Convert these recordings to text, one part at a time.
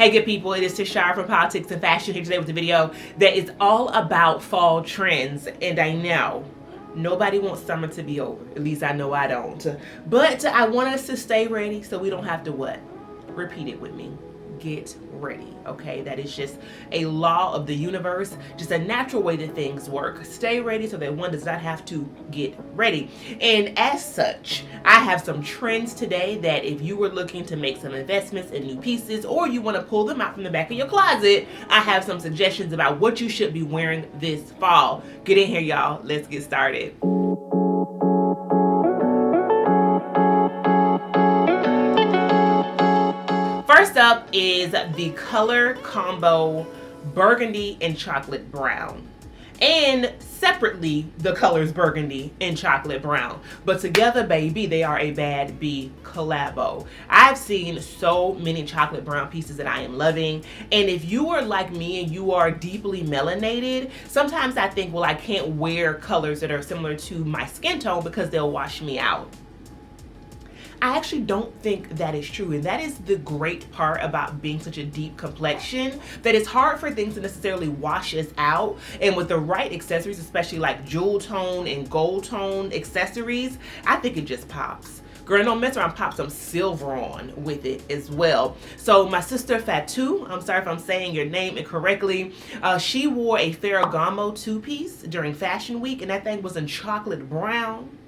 Hey good people, it is Tashara from Politics and Fashion here today with a video that is all about fall trends. And I know nobody wants summer to be over. At least I know I don't. But I want us to stay ready so we don't have to what? Repeat it with me. Get ready, okay? That is just a law of the universe, just a natural way that things work. Stay ready so that one does not have to get ready. And as such, I have some trends today that if you were looking to make some investments in new pieces or you want to pull them out from the back of your closet, I have some suggestions about what you should be wearing this fall. Get in here, y'all. Let's get started. First up is the color combo burgundy and chocolate brown. And separately, the colors burgundy and chocolate brown. But together, baby, they are a bad B collabo. I've seen so many chocolate brown pieces that I am loving. And if you are like me and you are deeply melanated, sometimes I think, well, I can't wear colors that are similar to my skin tone because they'll wash me out. I actually don't think that is true, and that is the great part about being such a deep complexion, that it's hard for things to necessarily wash us out. And with the right accessories, especially like jewel tone and gold tone accessories, I think it just pops. Girl, don't mess around, pop some silver on with it as well. So my sister Fatu, I'm sorry if I'm saying your name incorrectly, she wore a Ferragamo two-piece during Fashion Week, and that thing was in chocolate brown.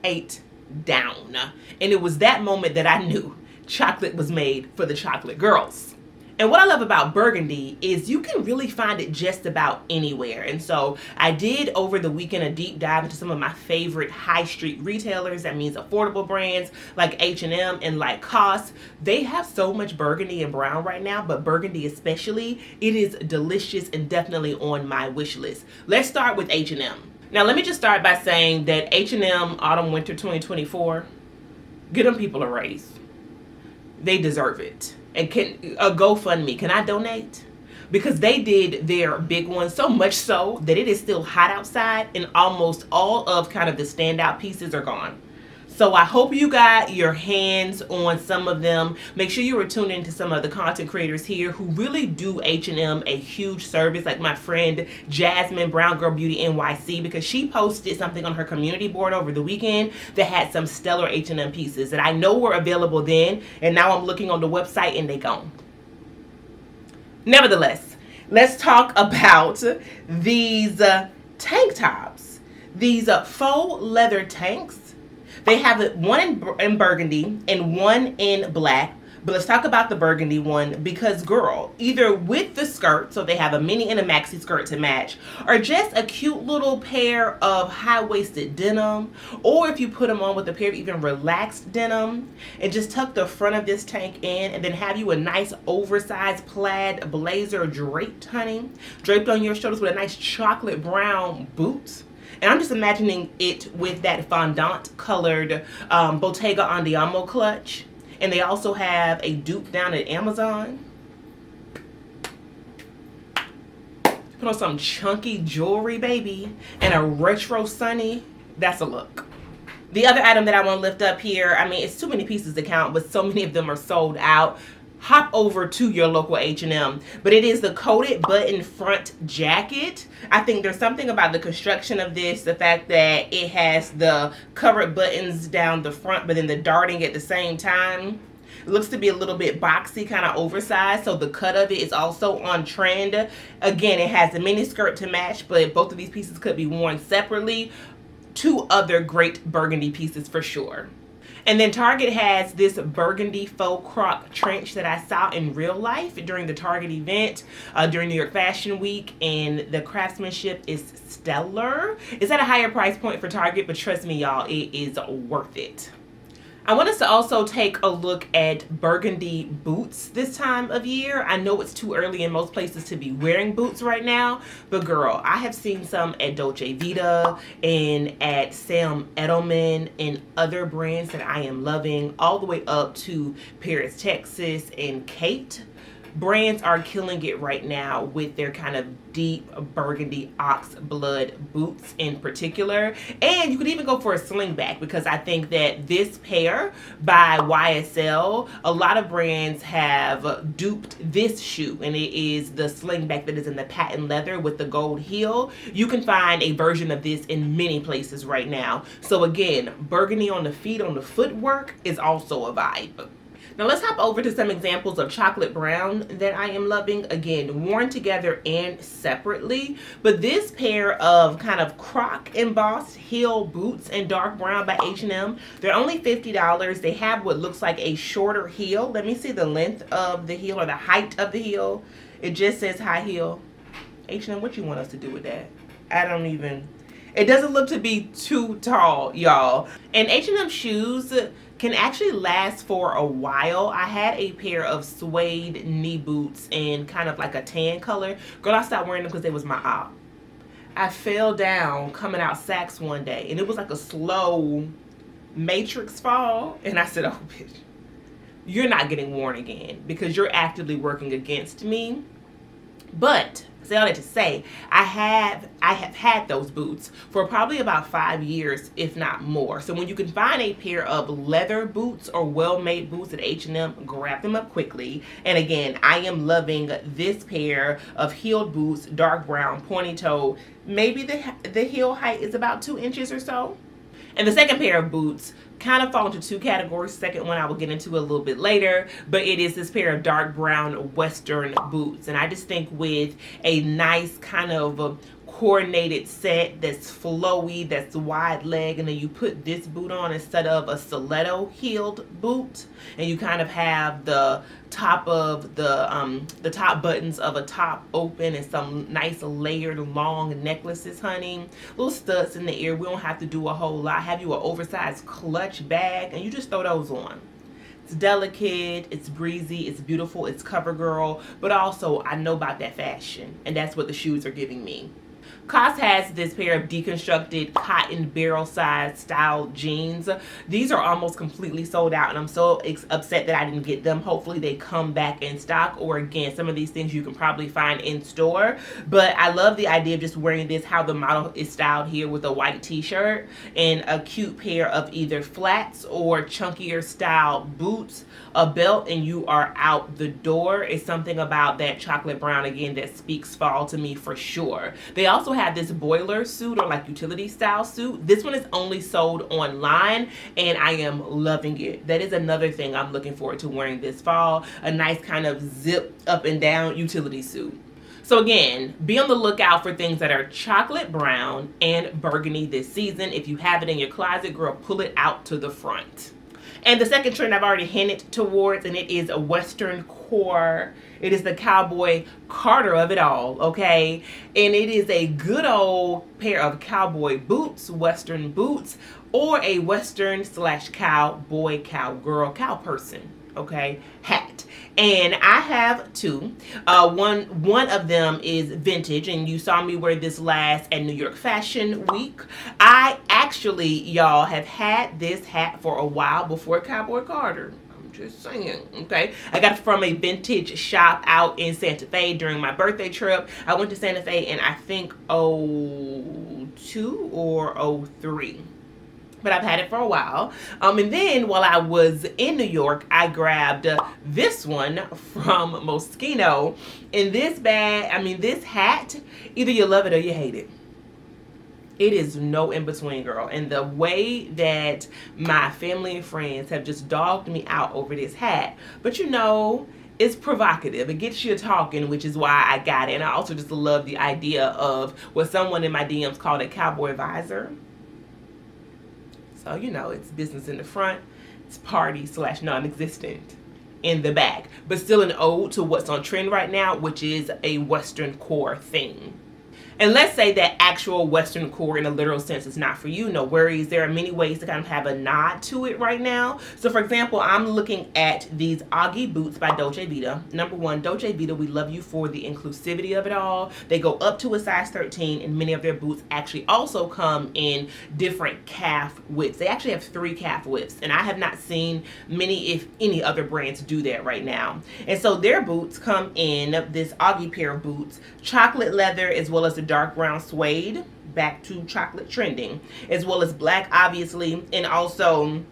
8 down. And it was that moment that I knew chocolate was made for the chocolate girls. And what I love about burgundy is you can really find it just about anywhere. And so I did over the weekend a deep dive into some of my favorite high street retailers. That means affordable brands like H&M and like Cost. They have so much burgundy and brown right now, but burgundy especially, it is delicious and definitely on my wish list. Let's start with H&M. Now, let me just start by saying that H&M Autumn Winter 2024, get them people a raise. They deserve it. And can a GoFundMe, can I donate? Because they did their big one, so much so that it is still hot outside and almost all of kind of the standout pieces are gone. So I hope you got your hands on some of them. Make sure you are tuned into some of the content creators here who really do H&M a huge service, like my friend Jasmine, Brown Girl Beauty NYC, because she posted something on her community board over the weekend that had some stellar H&M pieces that I know were available then, and now I'm looking on the website and they gone. Nevertheless, let's talk about these tank tops. These faux leather tanks. They have one in burgundy and one in black. But let's talk about the burgundy one because, girl, either with the skirt, so they have a mini and a maxi skirt to match, or just a cute little pair of high-waisted denim, or if you put them on with a pair of even relaxed denim and just tuck the front of this tank in and then have you a nice oversized plaid blazer draped, honey, draped on your shoulders with a nice chocolate brown boot. And I'm just imagining it with that fondant colored Bottega Andiamo clutch. And they also have a dupe down at Amazon. Put on some chunky jewelry, baby. And a retro sunny. That's a look. The other item that I want to lift up here, I mean, it's too many pieces to count, but so many of them are sold out. Hop over to your local H&M, but it is the coated button front jacket. I think there's something about the construction of this, the fact that it has the covered buttons down the front, but then the darting at the same time. It looks to be a little bit boxy, kind of oversized, so the cut of it is also on trend. Again, it has the mini skirt to match, but both of these pieces could be worn separately. Two other great burgundy pieces for sure. And then Target has this burgundy faux croc trench that I saw in real life during the Target event during New York Fashion Week, and the craftsmanship is stellar. It's at a higher price point for Target, but trust me, y'all, it is worth it. I want us to also take a look at burgundy boots this time of year. I know it's too early in most places to be wearing boots right now, but girl, I have seen some at Dolce Vita and at Sam Edelman and other brands that I am loving, all the way up to Paris, Texas, and Kate. brands are killing it right now with their kind of deep burgundy ox blood boots in particular. And you could even go for a slingback, because I think that this pair by YSL, a lot of brands have duped this shoe, and it is the slingback that is in the patent leather with the gold heel. You can find a version of this in many places right now. So again, burgundy on the feet, on the footwork is also a vibe. Now let's hop over to some examples of chocolate brown that I am loving. Again, worn together and separately. But this pair of kind of croc embossed heel boots in dark brown by H&M, they're only $50. They have what looks like a shorter heel. Let me see the length of the heel or the height of the heel. It just says high heel. H&M, what you want us to do with that? I don't even... It doesn't look to be too tall, y'all. And H&M shoes can actually last for a while. I had a pair of suede knee boots in kind of like a tan color. Girl, I stopped wearing them because they was my op. I fell down coming out Saks one day, and it was like a slow matrix fall. And I said, oh, bitch, you're not getting worn again because you're actively working against me. But say all that to say, I have had those boots for probably about 5 years, if not more. So when you can find a pair of leather boots or well-made boots at H&M, grab them up quickly. And again, I am loving this pair of heeled boots, dark brown, pointy toe. Maybe the heel height is about 2 inches or so. And the second pair of boots kind of fall into 2 categories. Second one I will get into a little bit later, but it is this pair of dark brown Western boots. And I just think with a nice kind of coordinated set that's flowy, that's wide leg, and then you put this boot on instead of a stiletto heeled boot, and you kind of have the top of the top buttons of a top open and some nice layered long necklaces, honey, little studs in the ear. We don't have to do a whole lot. Have you an oversized clutch bag, and you just throw those on. It's delicate, it's breezy, it's beautiful, it's cover girl, but also I know about that fashion, and that's what the shoes are giving me. COS has this pair of deconstructed cotton barrel size style jeans. These are almost completely sold out, and I'm so upset that I didn't get them. Hopefully they come back in stock, or again, some of these things you can probably find in store. But I love the idea of just wearing this, how the model is styled here with a white t-shirt and a cute pair of either flats or chunkier style boots, a belt, and you are out the door. It's something about that chocolate brown again that speaks fall to me for sure. They also have this boiler suit or like utility style suit. This one is only sold online, and I am loving it. That is another thing I'm looking forward to wearing this fall, a nice kind of zip up and down utility suit. So again, be on the lookout for things that are chocolate brown and burgundy this season. If you have it in your closet, girl, pull it out to the front. And the second trend I've already hinted towards, and it is a Westerncore. It is the cowboy Carter of it all, okay? And it is a good old pair of cowboy boots, Western boots, or a Western / cowboy, cowgirl, cow person, okay, hat. And I have 2. One of them is vintage, and you saw me wear this last at New York Fashion Week. I actually, y'all, have had this hat for a while before Cowboy Carter. I'm just saying, okay? I got it from a vintage shop out in Santa Fe during my birthday trip. I went to Santa Fe in, I think, 02 or 03. But I've had it for a while. And then while I was in New York, I grabbed this one from Moschino. And this bag, I mean, this hat, either you love it or you hate it. It is no in between, girl. And the way that my family and friends have just dogged me out over this hat. But you know, it's provocative. It gets you talking, which is why I got it. And I also just love the idea of what someone in my DMs called a cowboy visor. So, you know, it's business in the front, it's party / non-existent in the back, but still an ode to what's on trend right now, which is a Westerncore theme. And let's say that actual Western core in a literal sense is not for you. No worries. There are many ways to kind of have a nod to it right now. So for example, I'm looking at these Oggy boots by Dolce Vita. Number one, Dolce Vita, we love you for the inclusivity of it all. They go up to a size 13, and many of their boots actually also come in different calf widths. They actually have 3 calf widths, and I have not seen many, if any, other brands do that right now. And so their boots come in this Oggy pair of boots, chocolate leather as well as the dark brown suede, back to chocolate trending, as well as black obviously, and also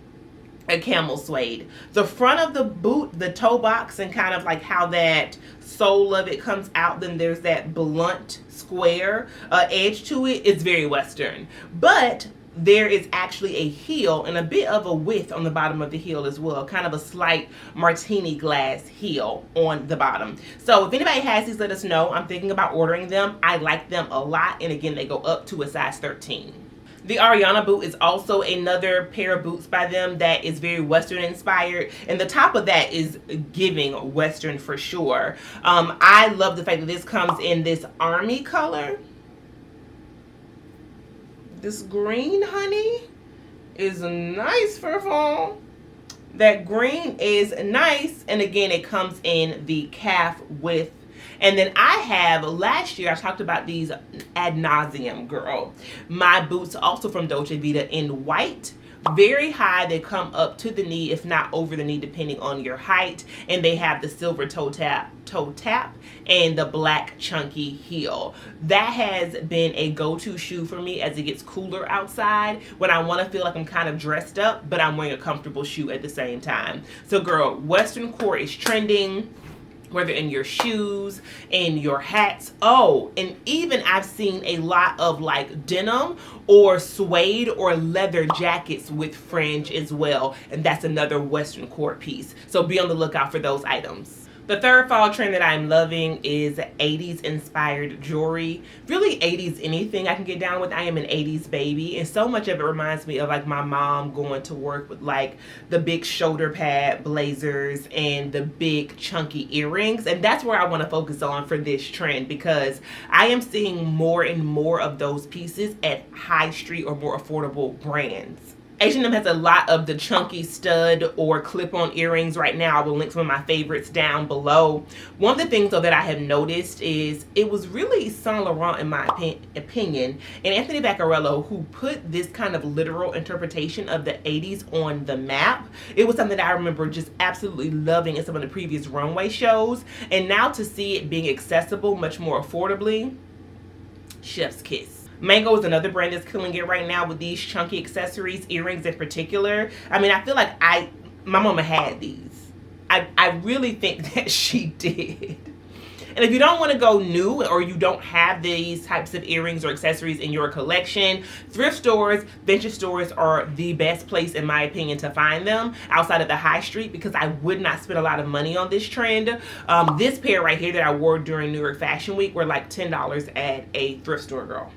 a camel suede. The front of the boot, the toe box, and kind of like how that sole of it comes out, then there's that blunt square edge to it. It's very Western, but there is actually a heel and a bit of a width on the bottom of the heel as well, kind of a slight martini glass heel on the bottom. So if anybody has these, let us know. I'm thinking about ordering them. I like them a lot, and again, they go up to a size 13. The Ariana boot is also another pair of boots by them that is very Western inspired, and the top of that is giving Western for sure. I love the fact that this comes in this army color. This green, honey, is nice for fall. That green is nice, and again, it comes in the calf width. And then I have, last year I talked about these ad nauseum, girl. My boots also from Dolce Vita in white. Very high, they come up to the knee, if not over the knee, depending on your height. And they have the silver toe tap, and the black chunky heel. That has been a go-to shoe for me as it gets cooler outside, when I want to feel like I'm kind of dressed up, but I'm wearing a comfortable shoe at the same time. So girl, Western core is trending, whether in your shoes, in your hats. Oh, and even I've seen a lot of like denim or suede or leather jackets with fringe as well. And that's another Western core piece. So be on the lookout for those items. The third fall trend that I'm loving is 80s inspired jewelry. Really 80s anything I can get down with. I am an 80s baby, and so much of it reminds me of like my mom going to work with like the big shoulder pad blazers and the big chunky earrings. And that's where I want to focus on for this trend, because I am seeing more and more of those pieces at high street or more affordable brands. H&M has a lot of the chunky stud or clip-on earrings right now. I will link some of my favorites down below. One of the things though that I have noticed is it was really Saint Laurent, in my opinion, and Anthony Vaccarello, who put this kind of literal interpretation of the 80s on the map. It was something that I remember just absolutely loving in some of the previous runway shows, and now to see it being accessible much more affordably, chef's kiss. Mango is another brand that's killing it right now with these chunky accessories, earrings in particular. I mean, I feel like my mama had these. I really think that she did. And if you don't want to go new, or you don't have these types of earrings or accessories in your collection, thrift stores, vintage stores are the best place, in my opinion, to find them outside of the high street, because I would not spend a lot of money on this trend. This pair right here that I wore during New York Fashion Week were like $10 at a thrift store, girl.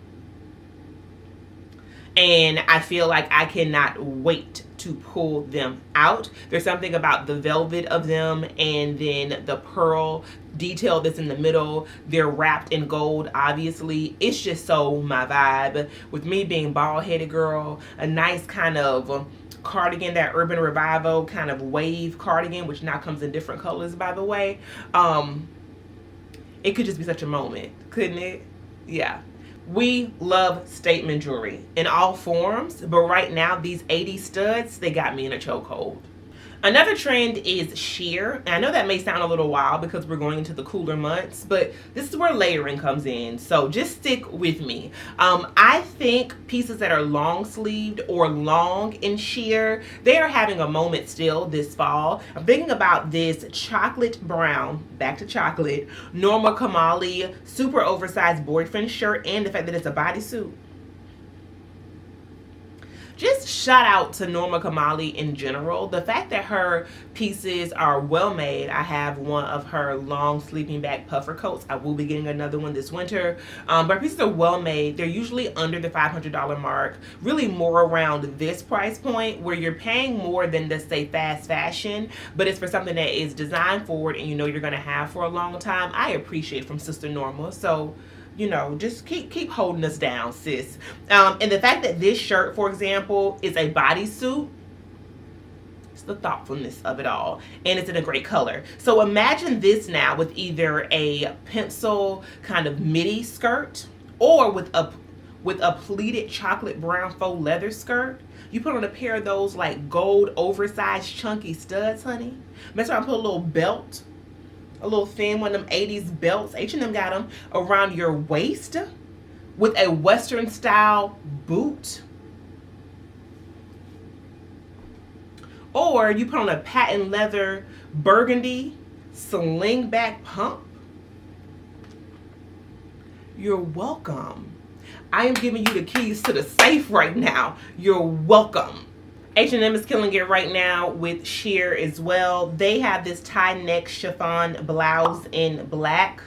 And I feel like I cannot wait to pull them out. There's something about the velvet of them, and then the pearl detail that's in the middle. They're wrapped in gold, obviously. It's just so my vibe. With me being bald-headed, girl, a nice kind of cardigan, that Urban Revival kind of wave cardigan, which now comes in different colors, by the way. It could just be such a moment, couldn't it? Yeah. We love statement jewelry in all forms, but right now these 80 studs, they got me in a chokehold. Another trend is sheer. And I know that may sound a little wild because we're going into the cooler months, but this is where layering comes in. So just stick with me. I think pieces that are long sleeved or long in sheer, they are having a moment still this fall. I'm thinking about this chocolate brown, back to chocolate, Norma Kamali super oversized boyfriend shirt, and the fact that it's a bodysuit. Just shout out to Norma Kamali in general. The fact that her pieces are well made. I have one of her long sleeping bag puffer coats. I will be getting another one this winter. But her pieces are well made. They're usually under the $500 mark. Really more around this price point, where you're paying more than, let's say, fast fashion, but it's for something that is design forward and you know you're going to have for a long time. I appreciate from Sister Norma. So you know, just keep holding us down, sis. And the fact that this shirt, for example, is a bodysuit, it's the thoughtfulness of it all, and it's in a great color. So imagine this now with either a pencil kind of midi skirt or with a pleated chocolate brown faux leather skirt. You put on a pair of those like gold oversized chunky studs, honey. Mess around, put a little belt, a little thin one of them 80s belts. H&M got them around your waist with a Western style boot. Or you put on a patent leather burgundy slingback pump. You're welcome. I am giving you the keys to the safe right now. You're welcome. H&M is killing it right now with sheer as well. They have this tie neck chiffon blouse in black.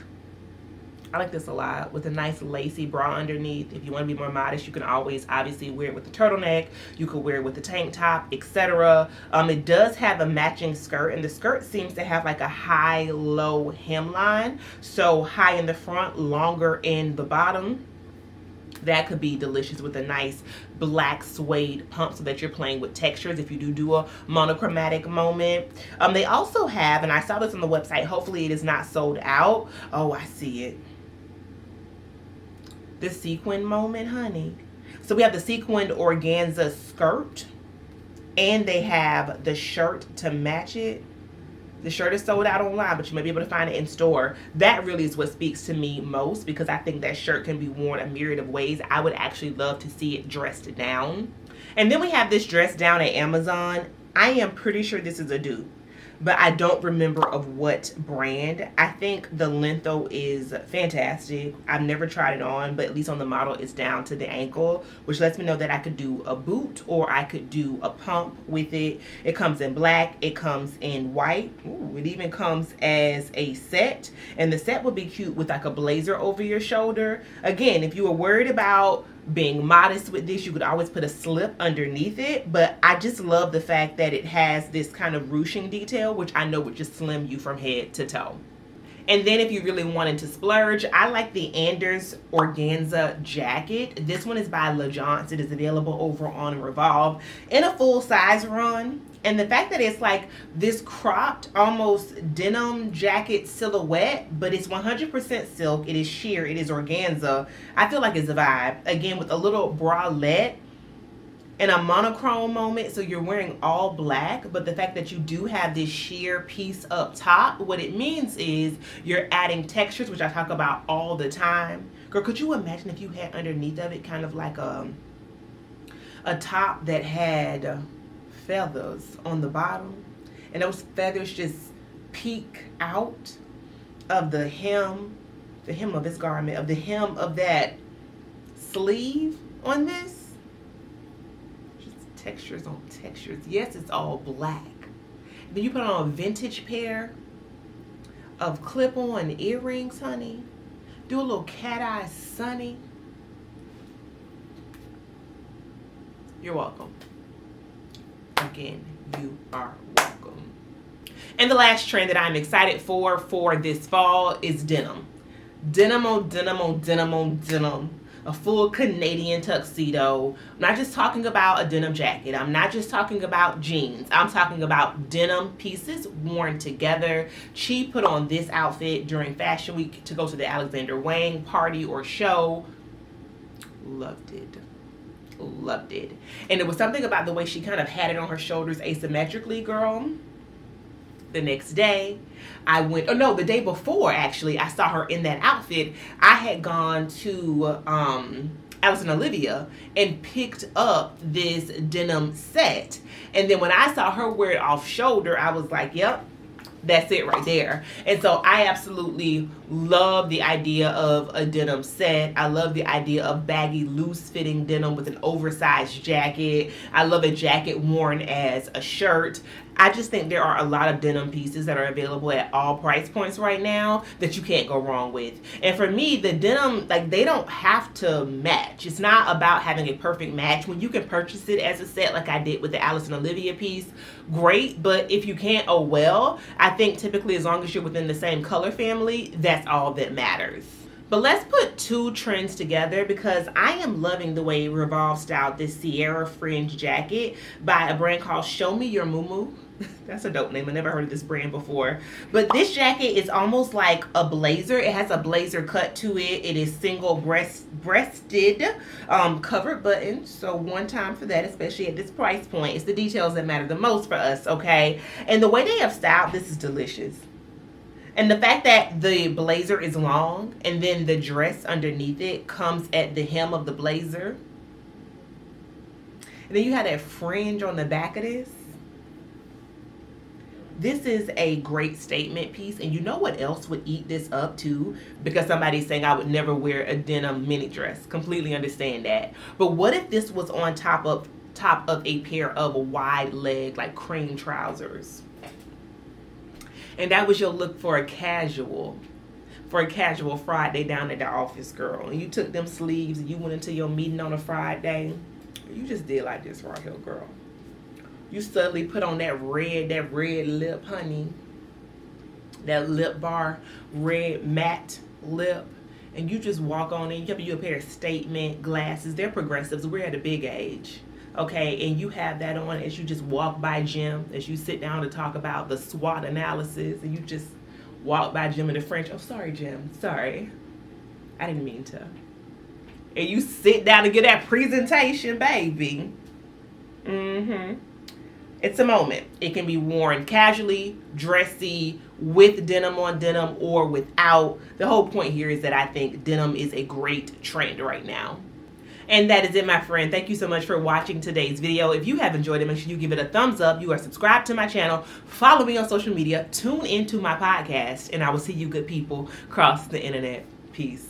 I like this a lot, with a nice lacy bra underneath. If you want to be more modest, you can always obviously wear it with the turtleneck. You could wear it with the tank top, etc. It does have a matching skirt, and the skirt seems to have like a high-low hemline. So high in the front, longer in the bottom. That could be delicious with a nice black suede pump so that you're playing with textures if you do a monochromatic moment. They also have, and I saw this on the website, hopefully it is not sold out. Oh, I see it. The sequin moment, honey. So we have the sequined organza skirt, and they have the shirt to match it. The shirt is sold out online, but you may be able to find it in store. That really is what speaks to me most, because I think that shirt can be worn a myriad of ways. I would actually love to see it dressed down. And then we have this dress down at Amazon. I am pretty sure this is a dupe, but I don't remember of what brand. I think the length though is fantastic. I've never tried it on, but at least on the model it's down to the ankle, which lets me know that I could do a boot or I could do a pump with it. It comes in black, it comes in white. Ooh, it even comes as a set, and the set would be cute with like a blazer over your shoulder. Again, if you were worried about being modest with this, you could always put a slip underneath it, but I just love the fact that it has this kind of ruching detail, which I know would just slim you from head to toe. And then if you really wanted to splurge, I like the Anders organza jacket. This one is by LaJaunt's. It is available over on Revolve in a full size run. And the fact that it's like this cropped, almost denim jacket silhouette, but it's 100% silk. It is sheer. It is organza. I feel like it's a vibe. Again, with a little bralette and a monochrome moment. So you're wearing all black, but the fact that you do have this sheer piece up top, what it means is you're adding textures, which I talk about all the time. Girl, could you imagine if you had underneath of it kind of like a top that had feathers on the bottom, and those feathers just peek out of the hem of this garment, of the hem of that sleeve on this. Just textures on textures. Yes, it's all black. Then you put on a vintage pair of clip-on earrings, honey. Do a little cat eye sunny. You're welcome. Again, you are welcome. And the last trend that I'm excited for this fall is denim. Denim on denim on denim on denim. A full Canadian tuxedo. I'm not just talking about a denim jacket. I'm not just talking about jeans. I'm talking about denim pieces worn together. Chi put on this outfit during Fashion Week to go to the Alexander Wang party or show. Loved it. Loved it. And it was something about the way she kind of had it on her shoulders asymmetrically, girl. The next day I went, oh no, the day before actually, I saw her in that outfit. I had gone to Alice and Olivia and picked up this denim set, and then when I saw her wear it off shoulder, I was like, yep, that's it right there. And so I absolutely love the idea of a denim set. I love the idea of baggy, loose-fitting denim with an oversized jacket. I love a jacket worn as a shirt. I just think there are a lot of denim pieces that are available at all price points right now that you can't go wrong with. And for me, the denim, like, they don't have to match. It's not about having a perfect match. When you can purchase it as a set like I did with the Alice and Olivia piece, great. But if you can't, oh well. I think typically as long as you're within the same color family, that's all that matters. But let's put two trends together because I am loving the way Revolve styled this Sierra fringe jacket by a brand called Show Me Your Mumu. That's a dope name. I never heard of this brand before. But this jacket is almost like a blazer. It has a blazer cut to it. It is single breasted, covered button. So one time for that, especially at this price point. It's the details that matter the most for us, okay? And the way they have styled this is delicious. And the fact that the blazer is long and then the dress underneath it comes at the hem of the blazer. And then you have that fringe on the back of this. This is a great statement piece. And you know what else would eat this up too? Because somebody's saying I would never wear a denim mini dress. Completely understand that. But what if this was on top of a pair of wide leg, like cream trousers? And that was your look for a casual Friday down at the office, girl. And you took them sleeves and you went into your meeting on a Friday. You just did like this right here, girl. You suddenly put on that red lip, honey. That lip bar, red matte lip. And you just walk on in. You have a pair of statement glasses. They're progressives. We're at a big age. Okay, and you have that on as you just walk by Jim, as you sit down to talk about the SWOT analysis, and you just walk by Jim in the French. Oh, sorry, Jim. Sorry. I didn't mean to. And you sit down to get that presentation, baby. It's a moment. It can be worn casually, dressy, with denim on denim, or without. The whole point here is that I think denim is a great trend right now. And that is it, my friend. Thank you so much for watching today's video. If you have enjoyed it, make sure you give it a thumbs up. You are subscribed to my channel. Follow me on social media. Tune into my podcast. And I will see you good people across the internet. Peace.